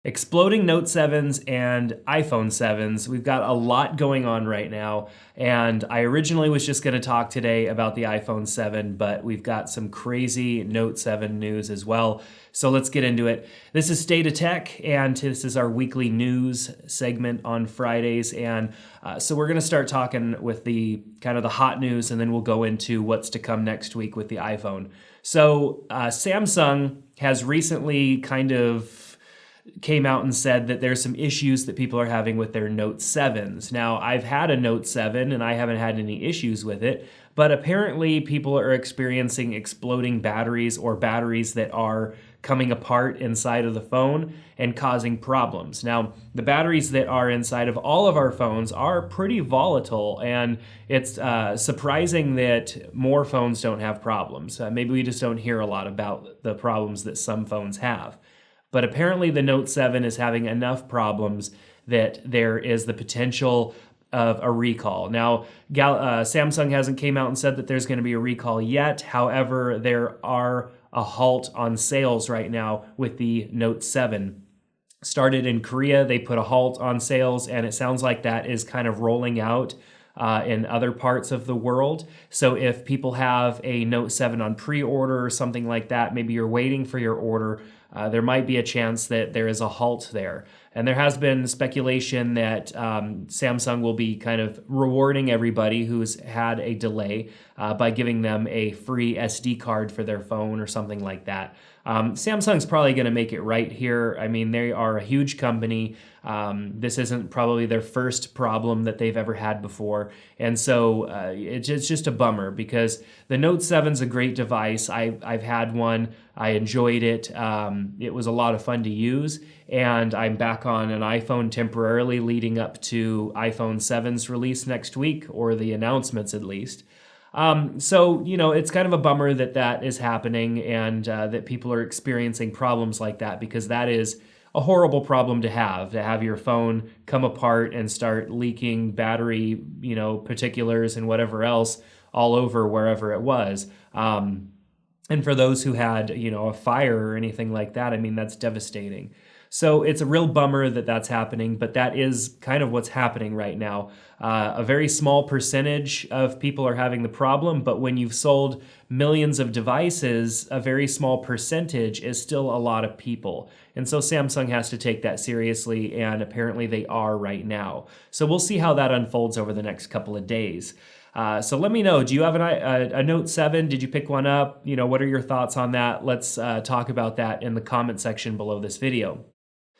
Exploding Note 7s and iPhone 7s. We've got a lot going on right now, and I originally was just going to talk today about the iPhone 7, but we've got some crazy Note 7 news as well. So let's get into it. This is State of Tech, and this is our weekly news segment on Fridays. And so we're going to start talking with the kind of the hot news, and then we'll go into what's to come next week with the iPhone. So Samsung has recently kind of came out and said that there's some issues that people are having with their Note 7s. Now, I've had a Note 7 and I haven't had any issues with it, but apparently people are experiencing exploding batteries or batteries that are coming apart inside of the phone and causing problems. Now, the batteries that are inside of all of our phones are pretty volatile, and it's surprising that more phones don't have problems. Maybe we just don't hear a lot about the problems that some phones have. But apparently the Note 7 is having enough problems that there is the potential of a recall. Now, Samsung hasn't came out and said that there's going to be a recall yet. However, there are a halt on sales right now with the Note 7. Started in Korea, they put a halt on sales, and it sounds like that is kind of rolling out in other parts of the world. So if people have a Note 7 on pre-order or something like that, maybe you're waiting for your order, there might be a chance that there is a halt there. And there has been speculation that Samsung will be kind of rewarding everybody who's had a delay by giving them a free SD card for their phone or something like that. Samsung's probably going to make it right here. I mean, they are a huge company. This isn't probably their first problem that they've ever had before. And so it's just a bummer because the Note 7's a great device. I've had one. I enjoyed it. It was a lot of fun to use. And I'm back on an iPhone temporarily leading up to iPhone 7's release next week, or the announcements at least. So, you know, it's kind of a bummer that that is happening and that people are experiencing problems like that, because that is a horrible problem to have your phone come apart and start leaking battery, you know, particulars and whatever else all over wherever it was. And for those who had, you know, a fire or anything like that, I mean, that's devastating. So it's a real bummer that that's happening, but that is kind of what's happening right now. A very small percentage of people are having the problem, but when you've sold millions of devices, a very small percentage is still a lot of people. And so Samsung has to take that seriously, and apparently they are right now. So we'll see how that unfolds over the next couple of days. So let me know, do you have a Note 7? Did you pick one up? You know, what are your thoughts on that? Let's talk about that in the comment section below this video.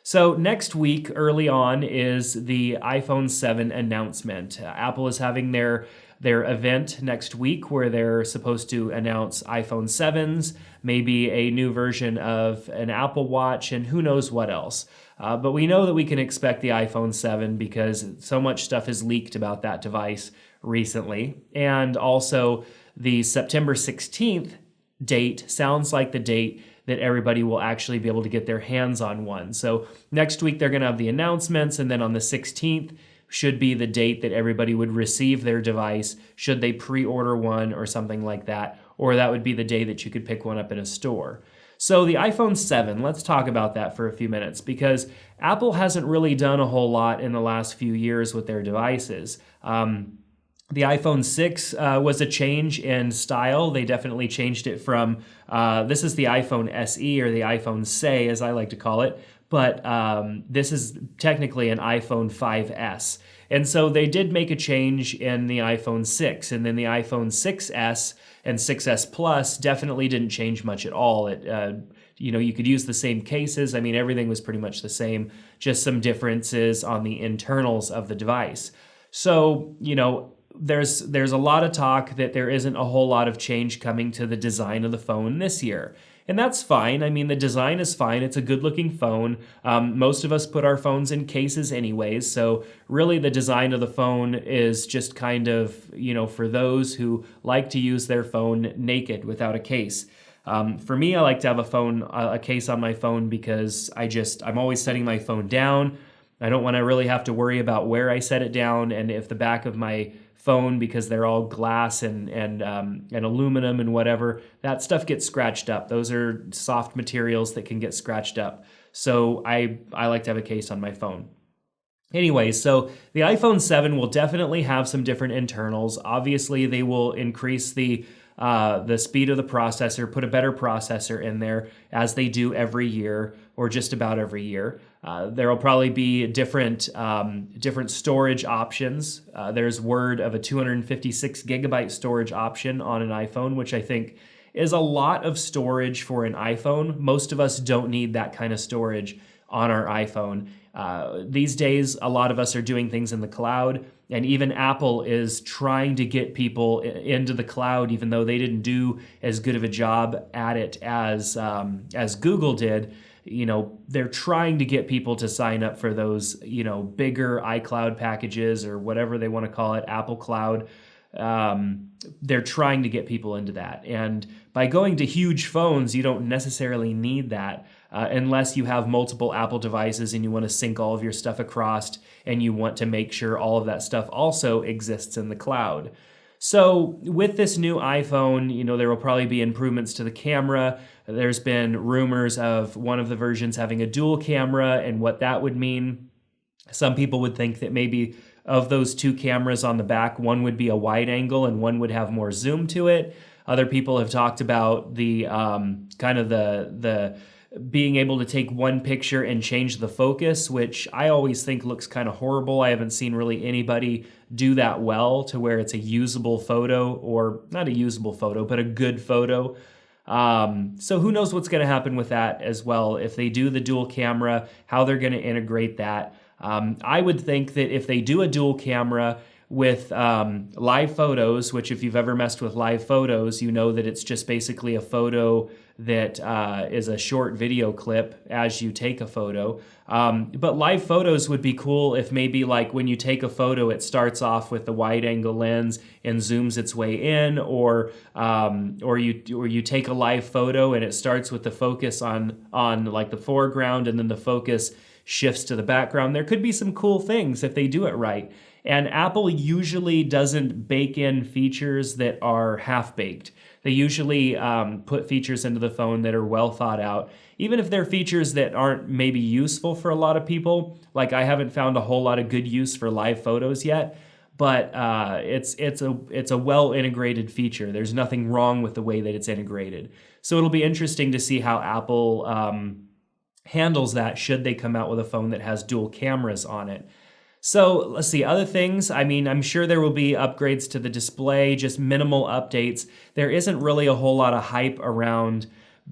So next week, early on, is the iPhone 7 announcement. Apple is having their event next week where they're supposed to announce iPhone 7s, maybe a new version of an Apple Watch, and who knows what else. But we know that we can expect the iPhone 7 because so much stuff is leaked about that device recently. And also the September 16th date sounds like the date that everybody will actually be able to get their hands on one. So next week they're going to have the announcements, and then on the 16th should be the date that everybody would receive their device should they pre-order one or something like that, or that would be the day that you could pick one up in a store. So the iPhone 7, let's talk about that for a few minutes, because Apple hasn't really done a whole lot in the last few years with their devices. The iPhone 6 was a change in style. They definitely changed it from, this is the iPhone SE, or the iPhone SE as I like to call it, but this is technically an iPhone 5S. And so they did make a change in the iPhone 6, and then the iPhone 6S and 6S Plus definitely didn't change much at all. You know, you could use the same cases. I mean, everything was pretty much the same, just some differences on the internals of the device. So, you know, there's a lot of talk that there isn't a whole lot of change coming to the design of the phone this year. And that's fine. I mean, the design is fine. It's a good-looking phone. Most of us put our phones in cases anyways, so really the design of the phone is just kind of, you know, for those who like to use their phone naked without a case. For me, I like to have a case on my phone because I'm always setting my phone down. I don't want to really have to worry about where I set it down, and if the back of my phone because they're all glass and aluminum and whatever. That stuff gets scratched up. Those are soft materials that can get scratched up. So I like to have a case on my phone. Anyway, so the iPhone 7 will definitely have some different internals. Obviously, they will increase the speed of the processor, put a better processor in there, as they do every year, or just about every year. There will probably be different storage options. There's word of a 256 gigabyte storage option on an iPhone, which I think is a lot of storage for an iPhone. Most of us don't need that kind of storage on our iPhone. These days, a lot of us are doing things in the cloud, and even Apple is trying to get people into the cloud, even though they didn't do as good of a job at it as Google did. You know, they're trying to get people to sign up for those, you know, bigger iCloud packages or whatever they want to call it, Apple Cloud. They're trying to get people into that. And by going to huge phones, you don't necessarily need that unless you have multiple Apple devices and you want to sync all of your stuff across and you want to make sure all of that stuff also exists in the cloud. So with this new iPhone, you know, there will probably be improvements to the camera. There's been rumors of one of the versions having a dual camera and what that would mean. Some people would think that maybe of those two cameras on the back, one would be a wide angle and one would have more zoom to it. Other people have talked about the kind of the being able to take one picture and change the focus, which I always think looks kind of horrible. I haven't seen really anybody do that well to where it's a usable photo, or not a usable photo, but a good photo. So who knows what's going to happen with that as well. If they do the dual camera, how they're going to integrate that. I would think that if they do a dual camera with live photos, which if you've ever messed with live photos, you know that it's just basically a photo that is a short video clip as you take a photo. But live photos would be cool if maybe like when you take a photo, it starts off with the wide angle lens and zooms its way in, or you take a live photo and it starts with the focus on like the foreground and then the focus shifts to the background. There could be some cool things if they do it right. And Apple usually doesn't bake in features that are half-baked. They usually put features into the phone that are well thought out, even if they're features that aren't maybe useful for a lot of people. Like I haven't found a whole lot of good use for live photos yet, but it's a well-integrated feature. There's nothing wrong with the way that it's integrated. So it'll be interesting to see how Apple handles that should they come out with a phone that has dual cameras on it. So let's see, other things. I mean, I'm sure there will be upgrades to the display, just minimal updates. There isn't really a whole lot of hype around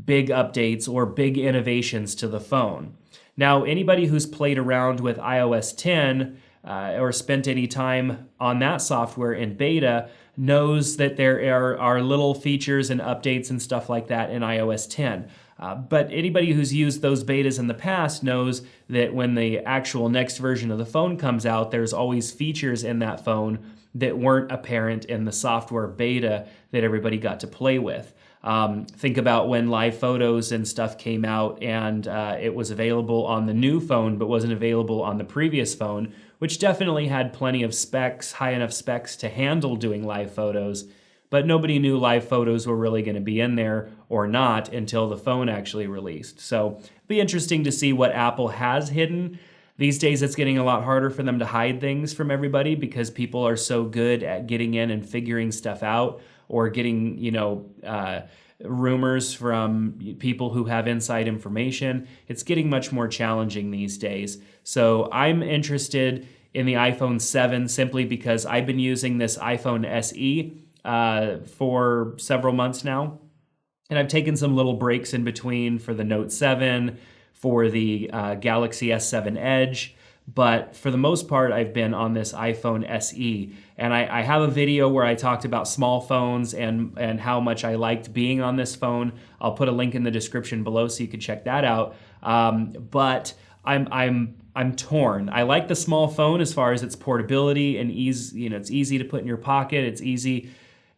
big updates or big innovations to the phone. Now, anybody who's played around with iOS 10 or spent any time on that software in beta knows that there are little features and updates and stuff like that in iOS 10. But anybody who's used those betas in the past knows that when the actual next version of the phone comes out, there's always features in that phone that weren't apparent in the software beta that everybody got to play with. Think about when live photos and stuff came out and it was available on the new phone but wasn't available on the previous phone, which definitely had plenty of specs, high enough specs to handle doing live photos. But nobody knew live photos were really going to be in there or not until the phone actually released. So it'll be interesting to see what Apple has hidden. These days it's getting a lot harder for them to hide things from everybody because people are so good at getting in and figuring stuff out, or getting, rumors from people who have inside information. It's getting much more challenging these days. So I'm interested in the iPhone 7 simply because I've been using this iPhone SE for several months now. And I've taken some little breaks in between for the Note 7, for the Galaxy S7 Edge. But for the most part, I've been on this iPhone SE. And I have a video where I talked about small phones and how much I liked being on this phone. I'll put a link in the description below so you can check that out. But I'm torn. I like the small phone as far as its portability and ease. It's easy to put in your pocket. It's easy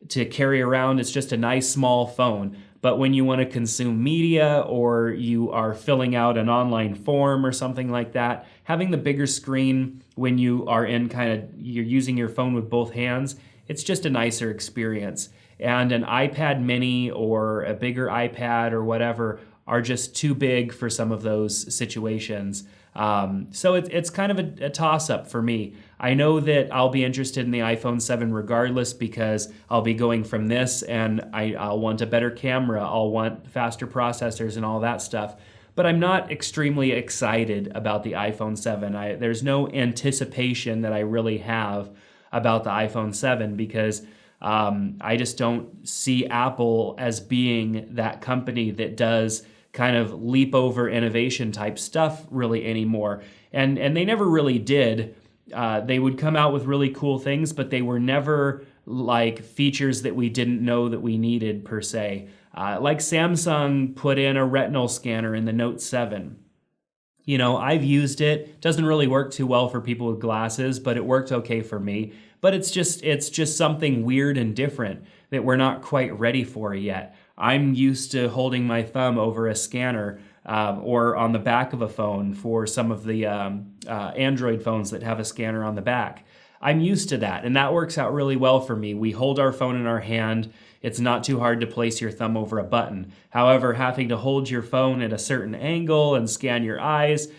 to carry around. It's just a nice small phone. but when you want to consume media or you are filling out an online form or something like that, having the bigger screen when you are you're using your phone with both hands, it's just a nicer experience. And an iPad mini or a bigger iPad or whatever are just too big for some of those situations. So it's kind of a toss-up for me. I know that I'll be interested in the iPhone 7 regardless because I'll be going from this and I'll want a better camera, I'll want faster processors and all that stuff. But I'm not extremely excited about the iPhone 7. There's no anticipation that I really have about the iPhone 7 because I just don't see Apple as being that company that does kind of leap over innovation type stuff really anymore. And they never really did. They would come out with really cool things, but they were never like features that we didn't know that we needed per se. Like Samsung put in a retinal scanner in the Note 7. You know, I've used it. Doesn't really work too well for people with glasses, but it worked okay for me. But it's just something weird and different that we're not quite ready for yet. I'm used to holding my thumb over a scanner or on the back of a phone for some of the Android phones that have a scanner on the back. I'm used to that, and that works out really well for me. We hold our phone in our hand. It's not too hard to place your thumb over a button. However, having to hold your phone at a certain angle and scan your eyes,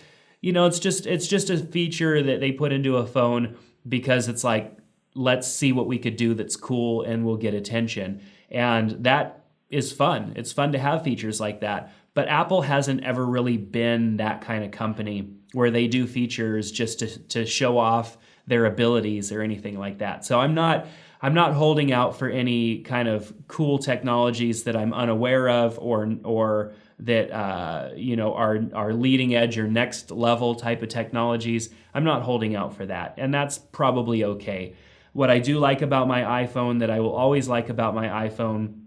you know, it's just a feature that they put into a phone because it's like, let's see what we could do that's cool and we'll get attention. And that is fun. It's fun to have features like that. But Apple hasn't ever really been that kind of company where they do features just to show off their abilities or anything like that. So I'm not holding out for any kind of cool technologies that I'm unaware of or that you know are leading edge or next level type of technologies. I'm not holding out for that, and that's probably okay. What I do like about my iPhone, that I will always like about my iPhone,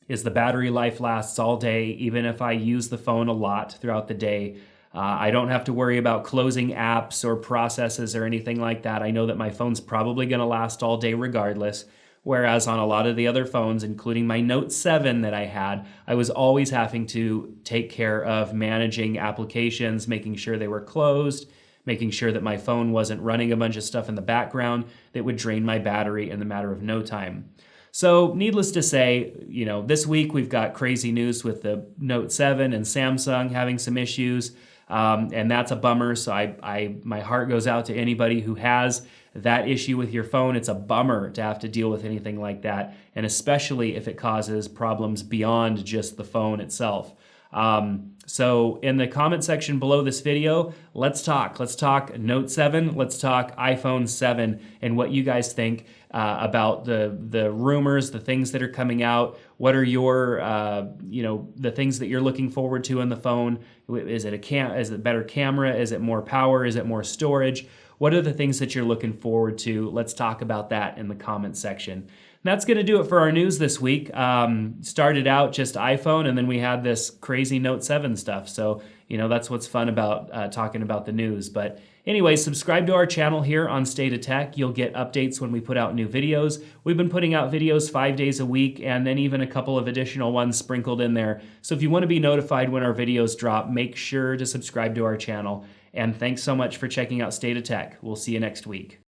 is the battery life lasts all day, even if I use the phone a lot throughout the day. I don't have to worry about closing apps or processes or anything like that. I know that my phone's probably going to last all day regardless. Whereas on a lot of the other phones, including my Note 7 that I had, I was always having to take care of managing applications, making sure they were closed, making sure that my phone wasn't running a bunch of stuff in the background that would drain my battery in the matter of no time. So needless to say, you know, this week we've got crazy news with the Note 7 and Samsung having some issues. And that's a bummer. So my heart goes out to anybody who has that issue with your phone. It's a bummer to have to deal with anything like that, and especially if it causes problems beyond just the phone itself. So in the comment section below this video, let's talk Note 7, let's talk iPhone 7 and what you guys think about the rumors, the things that are coming out. What are your, the things that you're looking forward to in the phone? Is it better camera? Is it more power? Is it more storage? What are the things that you're looking forward to? Let's talk about that in the comment section. And that's going to do it for our news this week. Started out just iPhone, and then we had this crazy Note 7 stuff. So, you know, that's what's fun about talking about the news. But anyway, subscribe to our channel here on State of Tech. You'll get updates when we put out new videos. We've been putting out videos 5 days a week, and then even a couple of additional ones sprinkled in there. So if you want to be notified when our videos drop, make sure to subscribe to our channel. And thanks so much for checking out State of Tech. We'll see you next week.